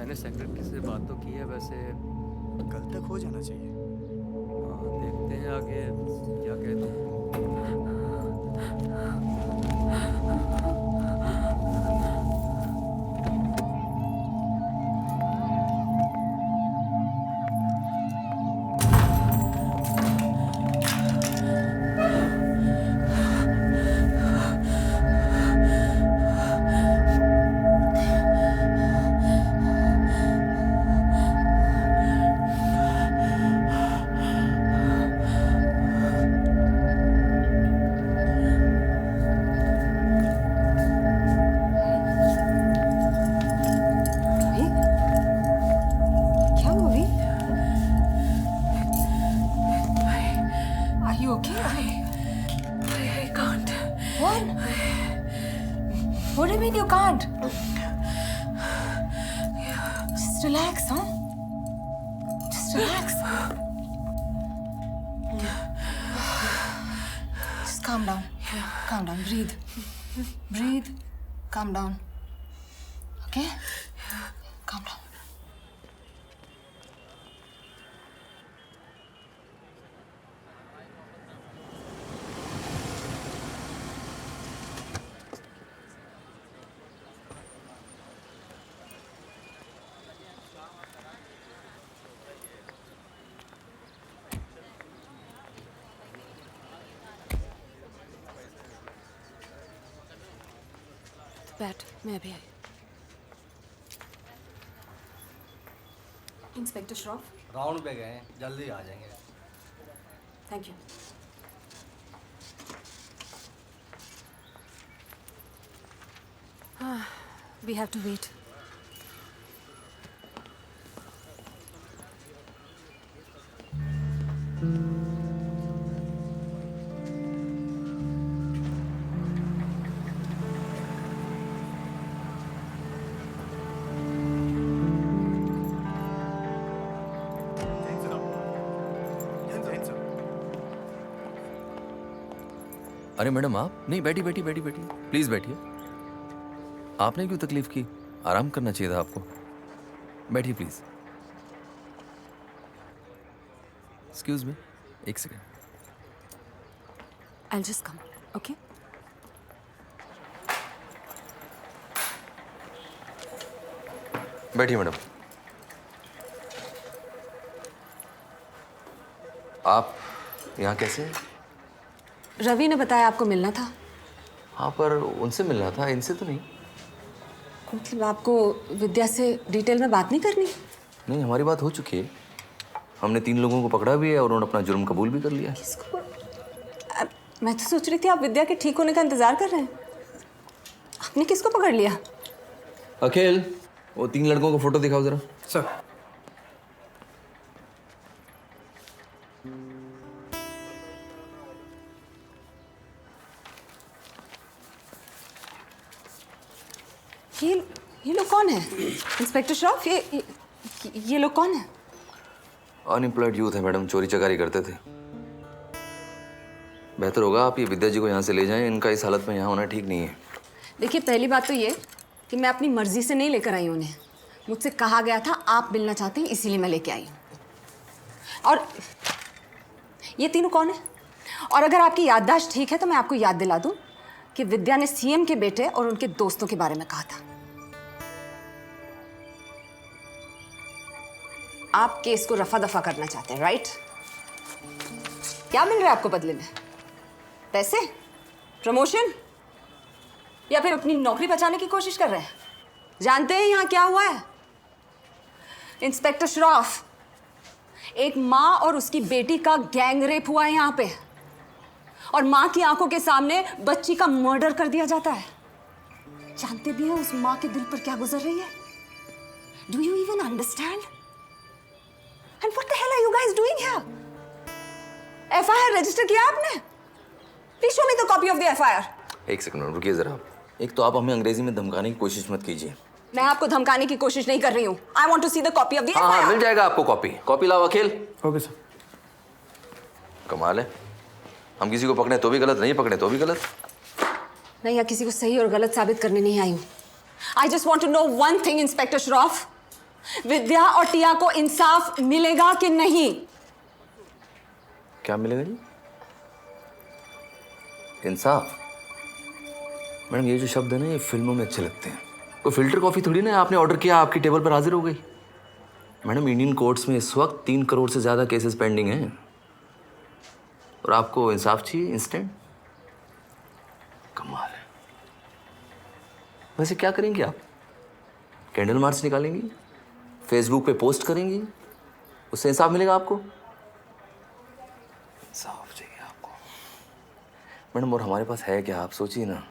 मैंने सेक्रेटरी से बात तो की है, वैसे कल तक हो जाना चाहिए। हाँ, देखते हैं आगे क्या कहते हैं। क्या हुआ अभी? Are you okay? I can't. What? What do you mean you can't? Just relax, huh? Just relax. Just calm down. Calm down. Breathe. Breathe. Calm down. Okay? Calm down. बैठ, मैं अभी आई। इंस्पेक्टर श्रॉफ, राउंड पे गए, जल्दी आ जाएंगे। Thank you. We have to wait. अरे madam, आप नहीं, बैठी बैठी बैठी बैठी, प्लीज बैठिए। आपने क्यों तकलीफ की? आराम करना चाहिए था आपको। बैठिए प्लीज। एक्सक्यूज मी, एक second. I'll just come, okay? बैठिए मैडम। आप यहाँ कैसे हैं? रवि ने बताया आपको मिलना था। हाँ, पर उनसे मिलना था, इनसे तो नहीं। मतलब आपको विद्या से डिटेल में बात नहीं करनी? नहीं, हमारी बात हो चुकी है। हमने 3 लोगों को पकड़ा भी है और उन्होंने अपना जुर्म कबूल भी कर लिया है। किसको? मैं तो सोच रही थी आप विद्या के ठीक होने का इंतजार कर रहे हैं। आपने किसको पकड़ लिया? अखिल, वो 3 लड़कों को फोटो दिखाओ जरा। सर, ये लोग कौन है? इंस्पेक्टर श्रॉफ, ये लोग कौन है? अनएम्प्लॉयड यूथ है मैडम, चोरी चकारी करते थे। बेहतर होगा आप ये विद्या जी को यहाँ से ले जाएं, इनका इस हालत में यहाँ होना ठीक नहीं है। देखिए, पहली बात तो ये कि मैं अपनी मर्जी से नहीं लेकर आई उन्हें। मुझसे कहा गया था आप मिलना चाहते हैं, इसीलिए मैं लेके आई हूँ। और ये तीनों कौन है? और अगर आपकी याददाश्त ठीक है तो मैं आपको याद दिला दूँ कि विद्या ने सीएम के बेटे और उनके दोस्तों के बारे में कहा था। आप केस को रफा दफा करना चाहते हैं, राइट? क्या मिल रहा है आपको बदले में? पैसे? प्रमोशन? या फिर अपनी नौकरी बचाने की कोशिश कर रहे हैं? जानते हैं यहाँ क्या हुआ है? इंस्पेक्टर श्रॉफ, एक माँ और उसकी बेटी का गैंग रेप हुआ है यहाँ पे, और माँ की आंखों के सामने बच्ची का मर्डर कर दिया जाता है। जानते भी हैं उस माँ के दिल पर क्या गुजर रही है? Do you even understand? And what the hell are you guys doing here? FIR register किया आपने? Please show me the copy of the FIR. एक सेकंड रुकिए जरा। एक तो आप हमें अंग्रेजी में धमकाने की कोशिश मत कीजिए। मैं आपको धमकाने की कोशिश नहीं कर रही हूँ। I want to see the copy of the हाँ हाँ, एफआईआर। मिल जाएगा आपको कॉपी। कॉपी लाओ अखिल। Okay sir. कमाल है, हम किसी को पकड़े तो भी गलत, नहीं पकड़े तो भी गलत। नहीं, या किसी को सही और गलत साबित करने नहीं आई हूँ। I just want to know one thing, inspector Shroff. Vidya और टिया को इंसाफ मिलेगा कि नहीं? क्या मिलेगा जी? इंसाफ? मैडम ये जो शब्द है ना, ये फिल्मों में अच्छे लगते हैं। कोई फिल्टर कॉफी थोड़ी ना आपने ऑर्डर किया, आपकी टेबल पर हाजिर हो गई। मैडम इंडियन कोर्ट्स में इस वक्त 3 करोड़ से ज्यादा केसेस पेंडिंग हैं और आपको इंसाफ चाहिए इंस्टेंट? कमाल है। वैसे क्या करेंगे आप? कैंडल मार्च निकालेंगी, फेसबुक पे पोस्ट करेंगी, उससे इंसाफ मिलेगा आपको? इंसाफ चाहिए आपको मैडम। और हमारे पास है क्या, आप सोचिए ना।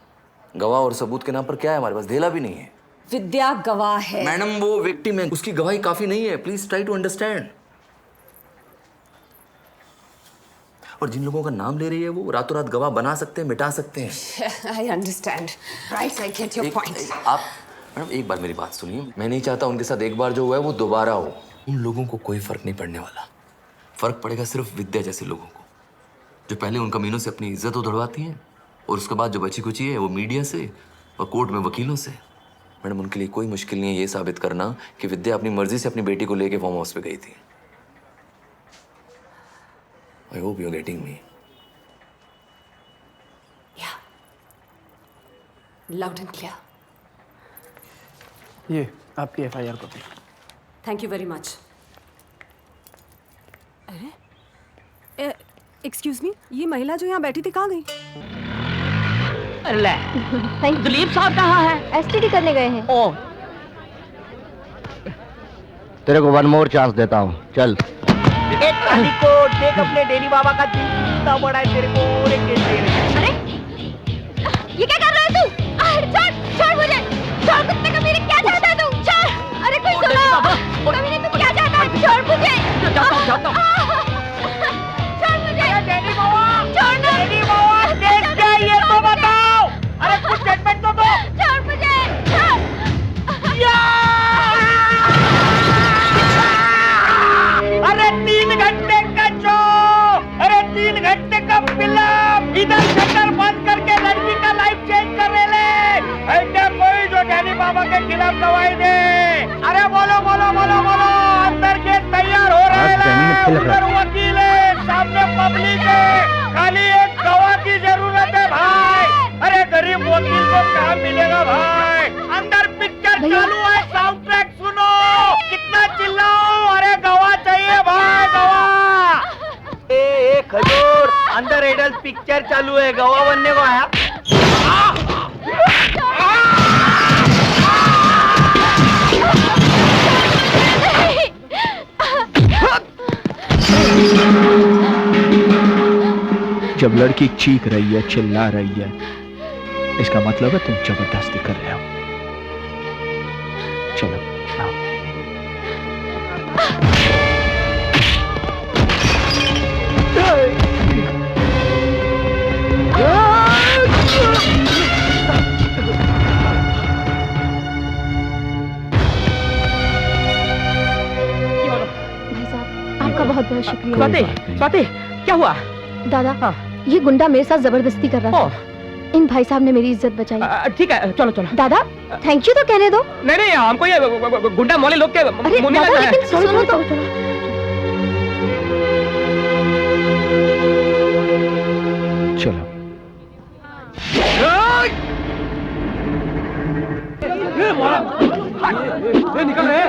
गवाह और सबूत के नाम पर क्या है हमारे पास? धेला भी नहीं है। विद्या गवाह है। मैडम वो विक्टिम है, उसकी गवाही काफी नहीं है। Please try to understand. और जिन लोगों का नाम ले रही है वो रातों रात गवाह बना सकते हैं, मिटा सकते हैं। I understand, right, I get your point. आप मैडम एक बार मेरी बात सुनिए। मैं नहीं चाहता उनके साथ एक बार जो हुआ है वो दोबारा हो। उन लोगों को कोई फर्क नहीं पड़ने वाला। फर्क पड़ेगा सिर्फ विद्या जैसे लोगों को, जो पहले उन कमीनों से अपनी इज्जत उधड़वाती हैं और उसके बाद जो बची कुची है वो मीडिया से और कोर्ट में वकीलों से। मैडम उनके लिए कोई मुश्किल नहीं है ये साबित करना कि विद्या अपनी मर्जी से अपनी बेटी को लेके फार्म हाउस पे गई थी। I hope you are getting me. Yeah, loud and clear. ये आपकी FIR copy. Thank you very much. अरे एक्सक्यूज मी, ये महिला जो यहाँ बैठी थी कहाँ गई? ले, दिलीप साहब कहाँ है? STD करने गए हैं। ओ, तेरे को 1 मोर चांस देता हूँ, चल। एक काली को देख, अपने डेली बाबा का दिल कितना बड़ा है, तेरे को और एक केस दे रहे। अरे ये क्या कर रहा है तू? छोड़ छोड़ मुझे, छोड़। कुत्ते का मेरे क्या चाहता है तू? छोड़। अरे कोई सुनो, कमीने तू क्या चाहता है? छोड़ मुझे। जाता हूँ। छोड़ मुझे। डेली बाबा, छोड़ना। डेली बाबा, देख क्या ये तो बताओ। अरे कुछ स्टेटमेंट तो दो। छोड़ मुझे, छोड़। अरे 3 घंटे का शो, अरे 3 घंटे का फिल्म, इधर शटर बंद करके लड़की का लाइफ चेंज करने ले। ऐसा कोई जो डैनी बाबा के खिलाफ गवाही दे। अरे बोलो बोलो बोलो बोलो, अंदर के तैयार हो रहे हैं, उधर वकील है, सामने पब्लिक है, खाली एक गवाह की जरूरत है भाई। अरे गरीब वकील को कहाँ मिलेगा भाई? अंदर पिक्चर चालू है, साउंड ट्रैक सुनो, कितना चिल्लाओ। अरे गवाह चाहिए भाई, गवाह। ए खजूर, अंदर एडल्ट पिक्चर चालू है, गवाह बनने को आया? जब लड़की चीख रही है, चिल्ला रही है, इसका मतलब है तुम जबरदस्ती कर रहे हो। चलो आओ। भाई साहब, आपका बहुत बहुत शुक्रिया। स्वाति, क्या हुआ? दादा, हाँ। ये गुंडा मेरे साथ जबरदस्ती कर रहा था। इन भाई साहब ने मेरी इज्जत बचाई। ठीक है, चलो चलो। दादा, थैंक यू तो कहने दो। नहीं नहीं, हमको ये गुंडा मोले लोग के अरे मुंह नहीं दादा, लगना है। लेकिन सुनो तो। चलो निकल रहे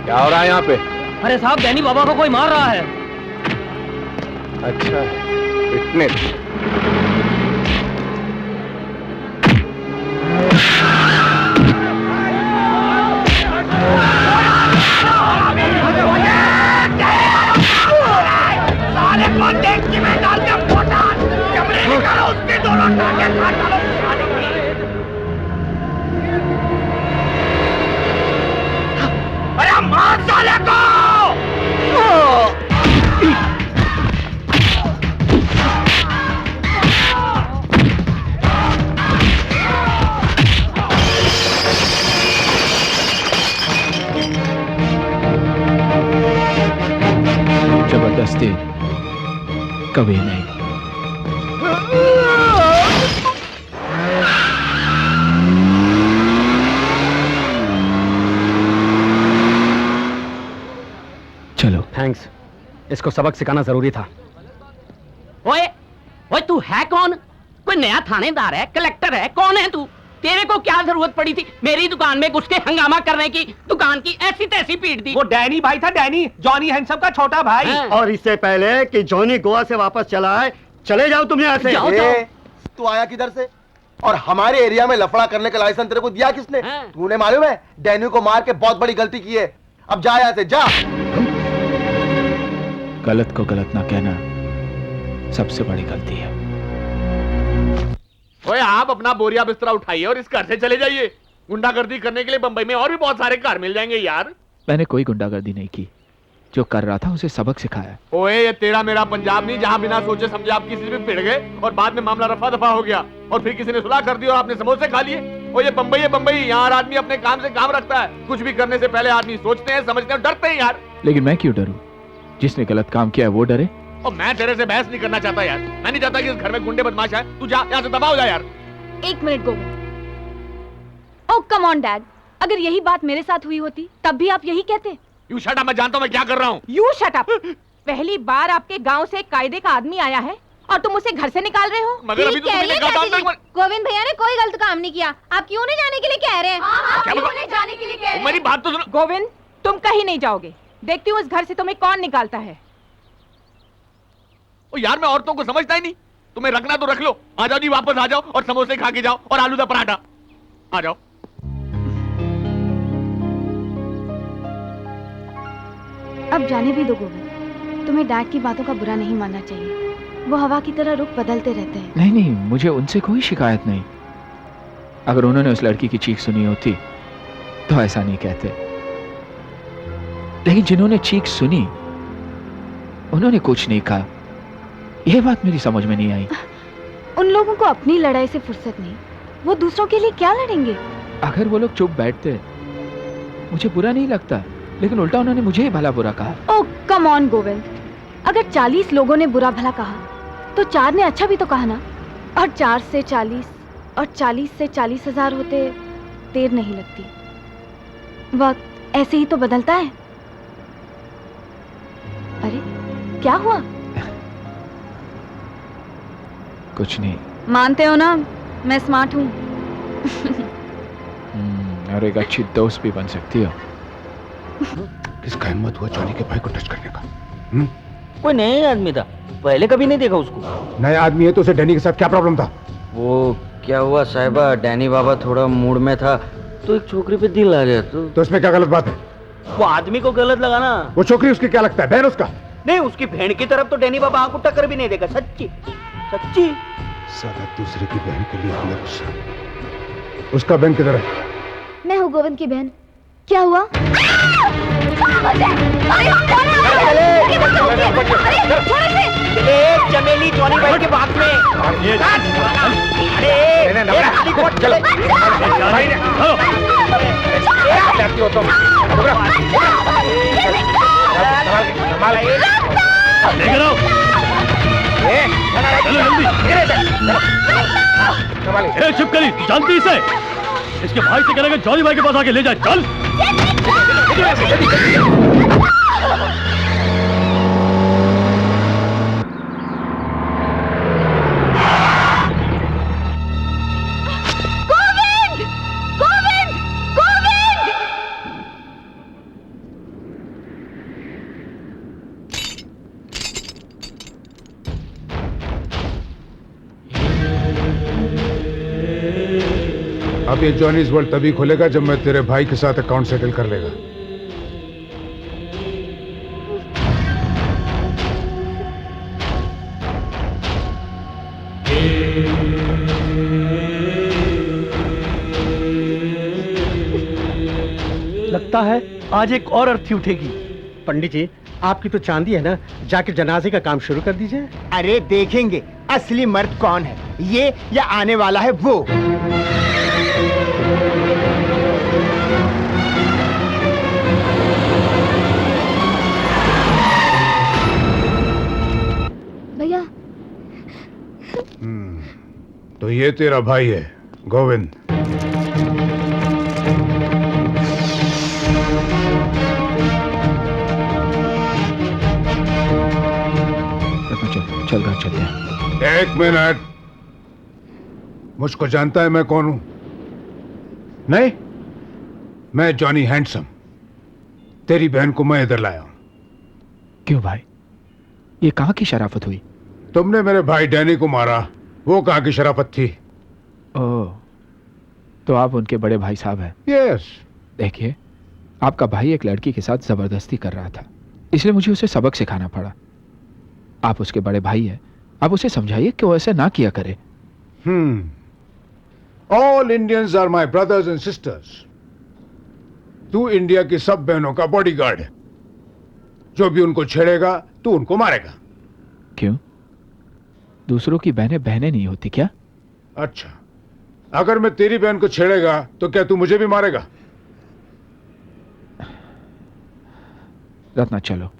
क्या हो रहा है यहाँ पे? अरे साहब, डैनी बाबा को कोई मार रहा है। अच्छा, इतने अरे मार साले को! जबरदस्ती कभी नहीं। चलो। थैंक्स, इसको सबक सिखाना जरूरी था। ओए ओए, तू है कौन? कोई नया थानेदार है, कलेक्टर है, कौन है तू? तेरे को क्या जरूरत पड़ी थी मेरी दुकान में घुस के हंगामा करने की? दुकान की ऐसी तैसी पीट दी। वो डैनी भाई था, डैनी, जॉनी हैंडसम का छोटा भाई। और इससे पहले कि जॉनी गोवा से वापस चला आए, चले जाओ तुम यहाँ से। तू आया किधर से? और हमारे एरिया में लफड़ा करने का लाइसेंस तेरे को दिया किसने? तूने मालूम है डैनी को मार के बहुत बड़ी गलती की है। अब जा यहाँ से, जा। गलत को गलत ना कहना सबसे बड़ी गलती है। ओए, आप अपना बोरिया बिस्तरा उठाइए और इस घर से चले जाइए। गुंडागर्दी करने के लिए बंबई में और भी बहुत सारे घर मिल जाएंगे यार। मैंने कोई गुंडागर्दी नहीं की, जो कर रहा था उसे सबक सिखाया। ओए, ये तेरा मेरा पंजाब नहीं जहाँ बिना सोचे समझे आप किसी से भी भिड़ गए और बाद में मामला रफा दफा हो गया और फिर किसी ने सुलह कर दी और आपने समोसे खा लिए। और ये बंबई है बंबई, यहाँ हर आदमी अपने काम से काम रखता है। कुछ भी करने से पहले आदमी सोचते हैं, समझते हैं, डरते हैं यार। लेकिन मैं क्यों डरूं? जिसने गलत काम किया है वो डरे। और मैं तेरे से बहस नहीं करना चाहता यार। मैं नहीं चाहता कि इस घर में गुंडे बदमाश है। तू जा यहाँ से, दबा हो जा यार। एक minute Govind. Oh come on dad, अगर यही बात मेरे साथ हुई होती तब भी आप यही कहते। यू शट अप, मैं जानता हूँ मैं क्या कर रहा हूँ। You shut up. पहली बार आपके गांव से कायदे का आदमी आया है और तुम उसे घर से निकाल रहे हो। मगर अभी तो तुमने कहा था। गोविंद भैया ने कोई गलत काम नहीं किया, आप क्यों नहीं जाने के लिए कह रहे हैं? क्यों नहीं जाने के लिए कह रहे हैं? मेरी बात तो सुनो। गोविंद, तुम कहीं नहीं जाओगे। देखती हूँ इस घर से तुम्हें कौन निकालता है। ओ यार, मैं औरतों को समझता ही नहीं। तुम्हें रखना तो रख लो। आ जाओ जी, वापस आ जाओ और समोसे खा के जाओ और आलू का पराठा। आ जाओ। अब जाने भी दो गोविंद, तुम्हें डैड की बातों का बुरा नहीं मानना चाहिए। वो हवा की तरह रुख बदलते रहते हैं। नहीं नहीं, मुझे उनसे कोई शिकायत नहीं। अगर उन्होंने उस लड़की की चीख सुनी होती तो ऐसा नहीं कहते। लेकिन जिन्होंने चीख सुनी उन्होंने कुछ नहीं कहा। यह बात मेरी समझ में नहीं आई। उन लोगों को अपनी लड़ाई से फुर्सत नहीं, वो दूसरों के लिए क्या लड़ेंगे? अगर वो लोग चुप बैठते मुझे बुरा नहीं लगता, लेकिन उल्टा उन्होंने मुझे ही भला बुरा कहा। ओह कम ऑन गोविंद, अगर 40 लोगों ने बुरा भला कहा तो 4 ने अच्छा भी तो कहा ना। और 4 से 40 और 40 से 40,000 होते देर नहीं लगती। वक्त ऐसे ही तो बदलता है। अरे क्या हुआ? कुछ नहीं। मानते हो ना मैं स्मार्ट हूँ। और एक अच्छी दोस्त भी बन सकती हो। किसका हिम्मत हुआ जॉनी के भाई को टच करने का? कोई नया आदमी था, पहले कभी नहीं देखा उसको। नया आदमी है तो उसे डैनी के साथ क्या प्रॉब्लम था? वो क्या हुआ साहिबा, डैनी बाबा थोड़ा मूड में था तो एक छोकरी पे दिल आ गया। तो इसमें क्या गलत बात है? वो आदमी को गलत लगा ना। वो छोकरी उसकी क्या लगता है, बहन उसका? नहीं, उसकी बहन की तरफ तो डैनी बाबा आंख टक्कर भी नहीं देगा। सच्ची सच्ची। साला दूसरे की बहन के लिए हमने गुस्सा। उसका बहन किधर है? मैं हूँ गोविंद की बहन। क्या हुआ? चमेली जॉनी भाई के बाग में। चुप करी, जानती इसे? इसके भाई से करेगा जॉनी भाई के पास आके ले जाए। चल। गोविंद! गोविंद! गोविंद! अब ये जॉनीज वर्ल्ड तभी खुलेगा जब मैं तेरे भाई के साथ अकाउंट सेटल कर लेगा। लगता है आज एक और अर्थी उठेगी। पंडित जी, आपकी तो चांदी है ना, जाके जनाजे का काम शुरू कर दीजिए। अरे देखेंगे असली मर्द कौन है, ये या आने वाला है वो। तो ये तेरा भाई है गोविंद। चल घर चलते हैं। एक मिनट, मुझको जानता है मैं कौन हूं? नहीं, मैं जॉनी हैंडसम। तेरी बहन को मैं इधर लाया हूं। क्यों भाई, ये कहां की शराफत हुई? तुमने मेरे भाई डैनी को मारा, वो कहां की शराफत थी? ओह, तो आप उनके बड़े भाई साहब हैं? यस। देखिए, आपका भाई एक लड़की के साथ जबरदस्ती कर रहा था, इसलिए मुझे उसे सबक सिखाना पड़ा। आप उसके बड़े भाई हैं, आप उसे समझाइए कि वो ऐसे ना किया करे। All Indians are my brothers and sisters. तू इंडिया की सब बहनों का बॉडीगार्ड है। जो भी उनको छेड़ेगा तू उनको मारेगा। क्यों? दूसरों की बहनें बहनें नहीं होती क्या? अच्छा, अगर मैं तेरी बहन को छेड़ेगा तो क्या तू मुझे भी मारेगा? रत्ना चलो।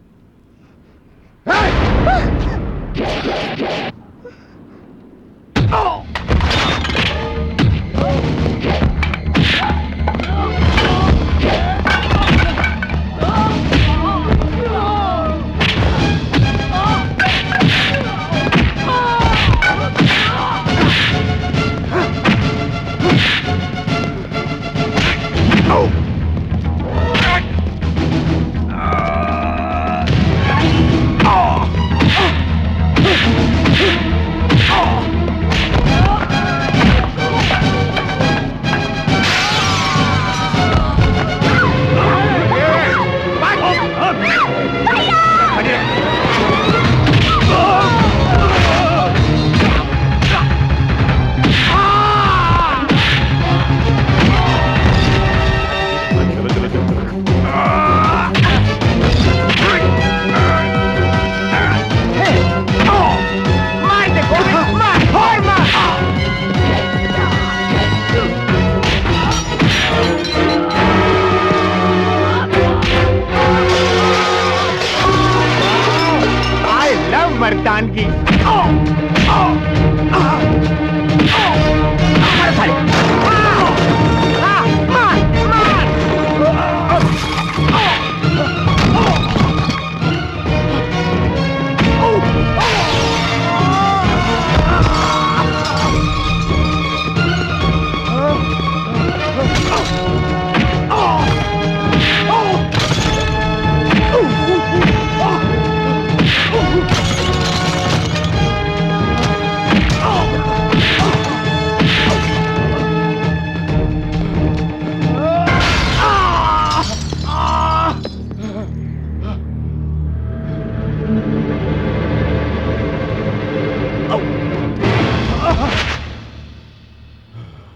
मर्दानगी।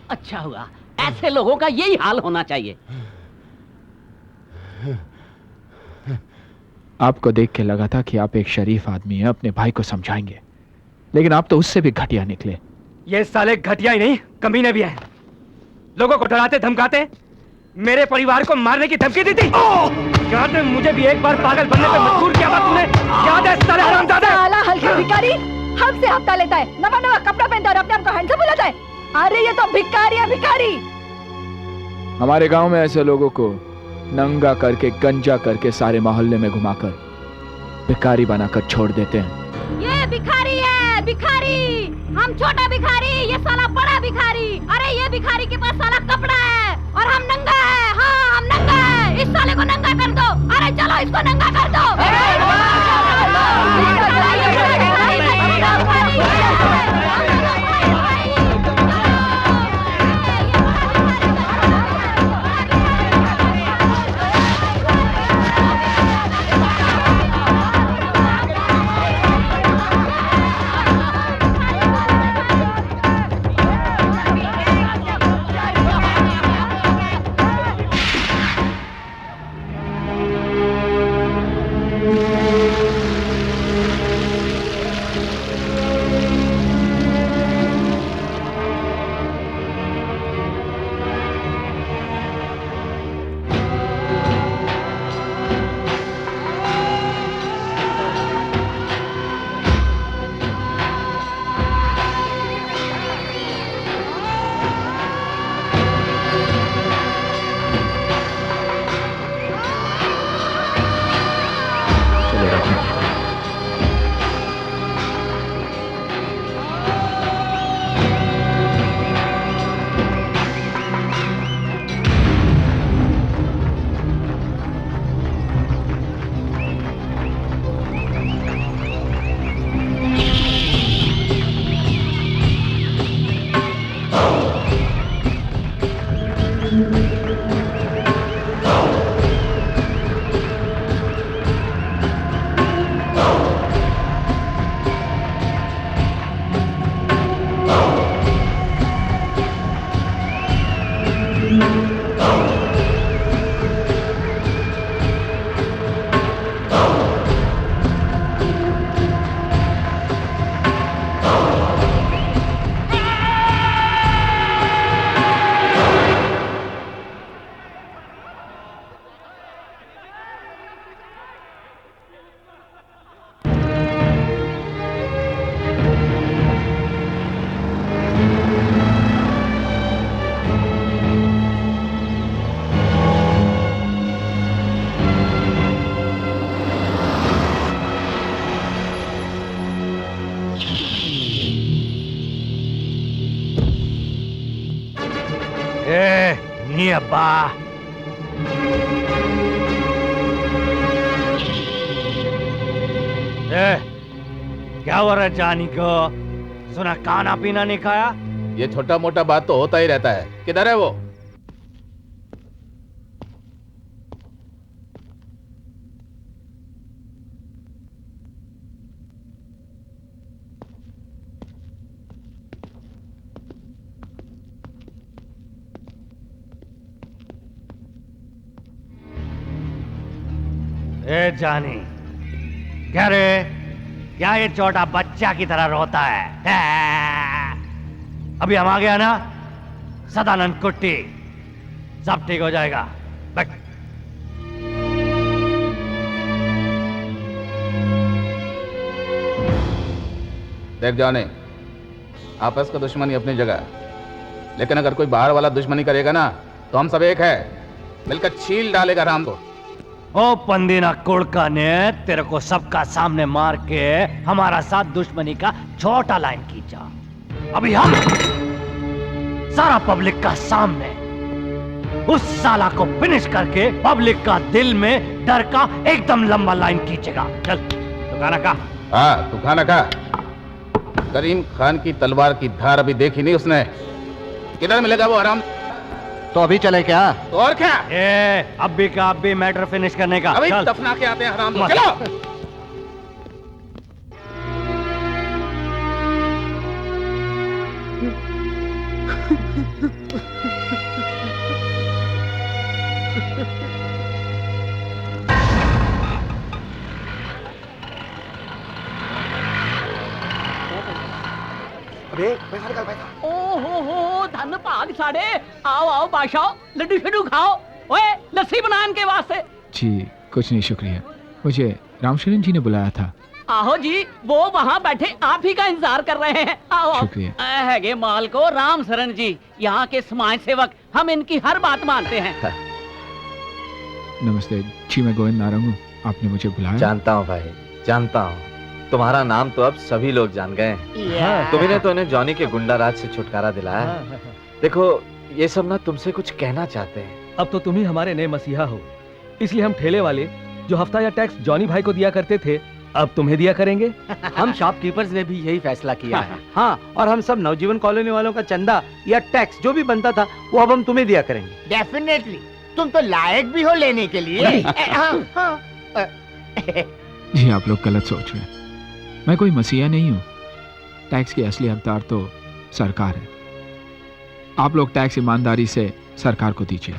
अच्छा हुआ, ऐसे लोगों का यही हाल होना चाहिए। आपको देख के लगा था कि आप एक शरीफ आदमी हैं, अपने भाई को समझाएंगे, लेकिन आप तो उससे भी घटिया निकले। ये साले घटिया ही नहीं, कमीने भी हैं। लोगों को डराते धमकाते मेरे परिवार को मारने की धमकी दी थी। याद है, मुझे भी एक बार पागल बनने पे मजबूर किया था तूने, याद है साले हरामजादे? साला हल्के भिखारी हमसे हफ्ता लेता है, नवा नवा कपड़ा पहनता है और अपने आप को हैंडसम बुलाता है। अरे ये तो भिखारी है, भिखारी। हमारे गांव में ऐसे लोगों को नंगा करके, गंजा करके सारे मोहल्ले में घुमाकर भिखारी बनाकर छोड़ देते हैं। ये भिखारी है, भिखारी। हम छोटा भिखारी, ये साला बड़ा भिखारी। अरे ये भिखारी के पास साला कपड़ा है और हम नंगा है। हाँ, हम नंगा है। इस साले को नंगा कर दो। अरे चलो इसको नंगा कर दो। नी अब्बा क्या हो रहा है जानी को? सुना खाना पीना नहीं खाया? ये छोटा मोटा बात तो होता ही रहता है। किधर है वो? ए जानी, क्या रे? क्या ये छोटा बच्चा की तरह रोता है? अभी हम आ गया ना, सदानंद कुट्टी, सब ठीक हो जाएगा। बैठ। देख जाने, आपस का दुश्मनी अपनी जगह, लेकिन अगर कोई बाहर वाला दुश्मनी करेगा ना, तो हम सब एक है, मिलकर छील डालेगा राम को। ओ पंदीना कुड़का ने तेरे को सबका सामने मार के हमारा साथ दुश्मनी का छोटा लाइन खींचा। अभी हम सारा पब्लिक का सामने उस साला को फिनिश करके पब्लिक का दिल में डर का एकदम लंबा लाइन खींचेगा। चल तो खाना खा। हाँ तू खाना खा। करीम खान की तलवार की धार अभी देखी नहीं उसने। किधर मिलेगा वो हराम? तो अभी चले क्या? तो और क्या? अभी का अभी मैटर फिनिश करने का। अभी दफना के आते हैं हराम। चलो। अबे पैसा निकाल पैसा। ओ हो धन भाग साड़े। आओ आओ बादशाह, लड्डू शड्डू खाओ। ओए लस्सी बना इनके वास्ते। जी कुछ नहीं, शुक्रिया। मुझे रामशरण जी ने बुलाया था। आहो जी, वो वहाँ बैठे आप ही का इंतजार कर रहे हैं। आओ आओ। शुक्रिया। हैगे माल को राम शरण जी, यहाँ के समाज सेवक, हम इनकी हर बात मानते हैं। नमस्ते जी, मैं गोविंद नारंग हूँ। आपने मुझे बुलाया? जानता हूँ भाई, जानता हूँ। तुम्हारा नाम तो अब सभी लोग जान गए हैं। तुम्हें तो इन्हें जॉनी के गुंडा राज से छुटकारा दिलाया। देखो ये सब ना तुमसे कुछ कहना चाहते हैं। अब तो तुम ही हमारे नए मसीहा हो, इसलिए हम ठेले वाले जो हफ्ता या टैक्स जॉनी भाई को दिया करते थे, अब तुम्हें दिया करेंगे। हम शॉपकीपर्स ने भी यही फैसला किया है। हाँ, और हम सब नवजीवन कॉलोनी वालों का चंदा या टैक्स जो भी बनता था वो अब हम तुम्हें दिया करेंगे। डेफिनेटली, तुम तो लायक भी हो लेने के लिए। जी आप लोग गलत सोच रहे हैं। मैं कोई मसीहा नहीं हूँ। टैक्स की असली हकदार तो सरकार है। आप लोग टैक्स ईमानदारी से सरकार को दीजिए।